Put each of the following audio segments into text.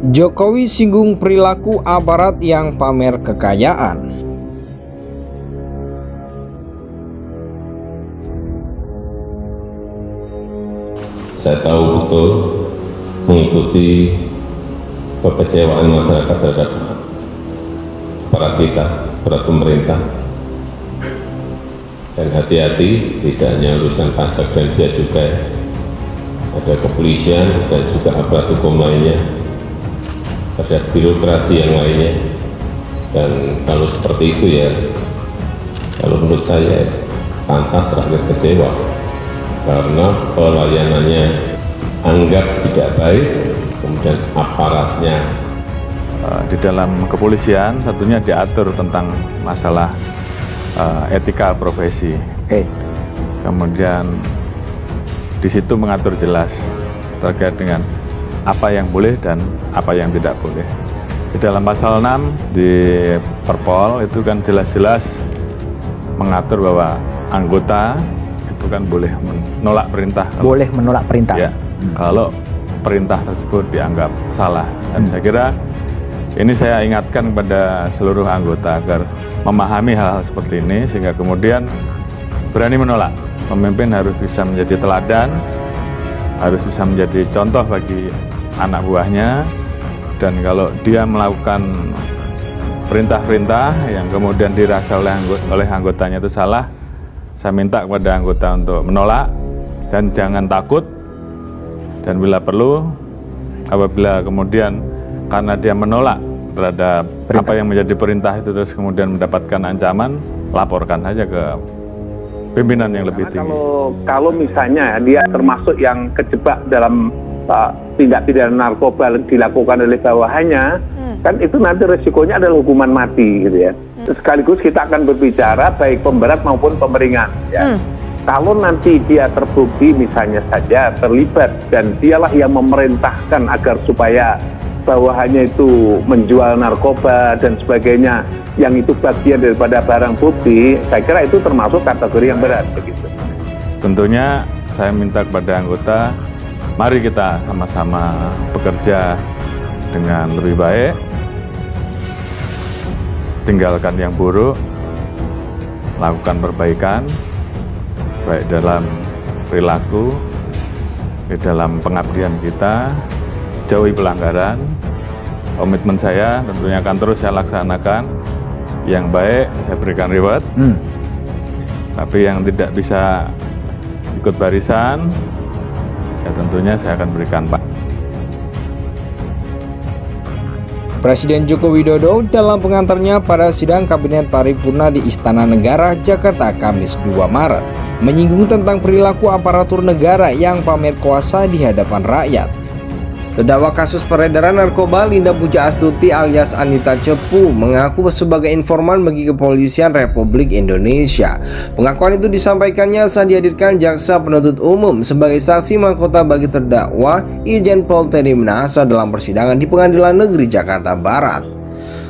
Jokowi singgung perilaku aparat yang pamer kekayaan. Saya tahu betul mengikuti kekecewaan masyarakat terhadap aparat kita, aparat pemerintah. Dan hati-hati, tidak hanya urusan pajak dan bea cukai, ada kepolisian dan juga aparat hukum lainnya, ada birokrasi yang lainnya. Dan kalau seperti itu ya, kalau menurut saya pantas rakyat kecewa karena pelayanannya anggap tidak baik, kemudian aparatnya. Di dalam kepolisian tentunya diatur tentang masalah etika profesi. Kemudian di situ mengatur jelas terkait dengan apa yang boleh dan apa yang tidak boleh. Di dalam pasal 6 di Perpol itu kan jelas-jelas mengatur bahwa anggota itu kan boleh menolak perintah. Boleh menolak perintah. Ya, kalau perintah tersebut dianggap salah. Dan saya kira ini saya ingatkan kepada seluruh anggota agar memahami hal-hal seperti ini sehingga kemudian berani menolak. Pemimpin harus bisa menjadi teladan, harus bisa menjadi contoh bagi anak buahnya, dan kalau dia melakukan perintah-perintah yang kemudian dirasa oleh anggotanya itu salah, saya minta kepada anggota untuk menolak dan jangan takut, dan bila perlu apabila kemudian karena dia menolak terhadap apa yang menjadi perintah itu terus kemudian mendapatkan ancaman, laporkan saja ke pimpinan yang lebih tinggi. Kalau misalnya dia termasuk yang kejebak dalam tindak pidana narkoba dilakukan oleh bawahannya, kan itu nanti resikonya adalah hukuman mati gitu ya. Sekaligus kita akan berbicara baik pemberat maupun pemeringan ya. Kalau nanti dia terbukti misalnya saja terlibat dan dialah yang memerintahkan agar supaya bawahannya itu menjual narkoba dan sebagainya, yang itu bagian daripada barang bukti, saya kira itu termasuk kategori yang berat begitu. Tentunya saya minta kepada anggota, mari kita sama-sama bekerja dengan lebih baik, tinggalkan yang buruk, lakukan perbaikan, baik dalam perilaku, di dalam pengabdian kita, jauhi pelanggaran. Komitmen saya tentunya akan terus saya laksanakan. Yang baik saya berikan reward, tapi yang tidak bisa ikut barisan, ya tentunya saya akan berikan Pak. Presiden Joko Widodo dalam pengantarnya pada sidang Kabinet Paripurna di Istana Negara, Jakarta, Kamis 2 Maret, menyinggung tentang perilaku aparatur negara yang pamer kuasa di hadapan rakyat. Terdakwa kasus peredaran narkoba Linda Puja Astuti alias Anita Cepu mengaku sebagai informan bagi Kepolisian Republik Indonesia. Pengakuan itu disampaikannya saat dihadirkan Jaksa Penuntut Umum sebagai saksi mahkota bagi terdakwa Irjen Pol Teddy Minahasa dalam persidangan di Pengadilan Negeri Jakarta Barat.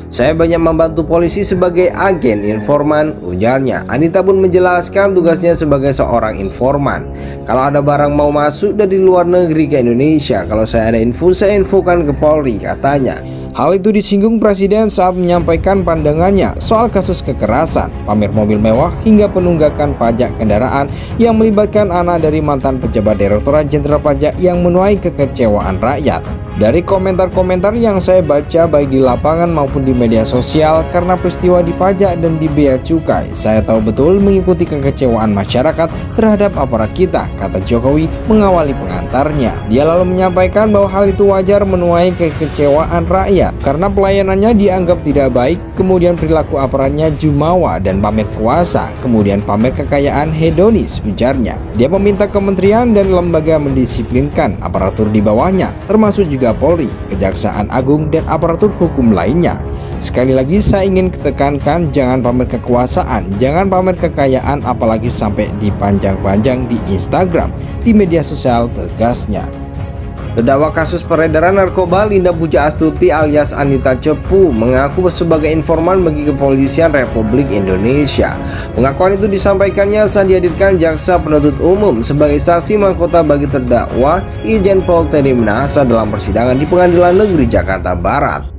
Saya banyak membantu polisi sebagai agen informan, ujarnya. Anita pun menjelaskan tugasnya sebagai seorang informan. Kalau ada barang mau masuk dari luar negeri ke Indonesia, kalau saya ada info, saya infokan ke Polri, katanya. Hal itu disinggung Presiden saat menyampaikan pandangannya soal kasus kekerasan, pamer mobil mewah, hingga penunggakan pajak kendaraan yang melibatkan anak dari mantan pejabat Direktorat Jenderal Pajak yang menuai kekecewaan rakyat. Dari komentar-komentar yang saya baca baik di lapangan maupun di media sosial karena peristiwa di pajak dan di bea cukai, saya tahu betul mengikuti kekecewaan masyarakat terhadap aparat kita, kata Jokowi mengawali pengantarnya. Dia lalu menyampaikan bahwa hal itu wajar menuai kekecewaan rakyat karena pelayanannya dianggap tidak baik, kemudian perilaku aparatnya jumawa dan pamer kuasa, kemudian pamer kekayaan hedonis, ujarnya. Dia meminta kementerian dan lembaga mendisiplinkan aparatur di bawahnya, termasuk juga Polri, Kejaksaan Agung, dan aparatur hukum lainnya. Sekali lagi saya ingin tekankan, jangan pamer kekuasaan, jangan pamer kekayaan, apalagi sampai dipanjang-panjang di Instagram, di media sosial, tegasnya. Terdakwa kasus peredaran narkoba Linda Puja Astuti alias Anita Cepu mengaku sebagai informan bagi Kepolisian Republik Indonesia. Pengakuan itu disampaikannya saat dihadirkan jaksa penuntut umum sebagai saksi mahkota bagi terdakwa Irjen Pol Teddy Minahasa dalam persidangan di Pengadilan Negeri Jakarta Barat.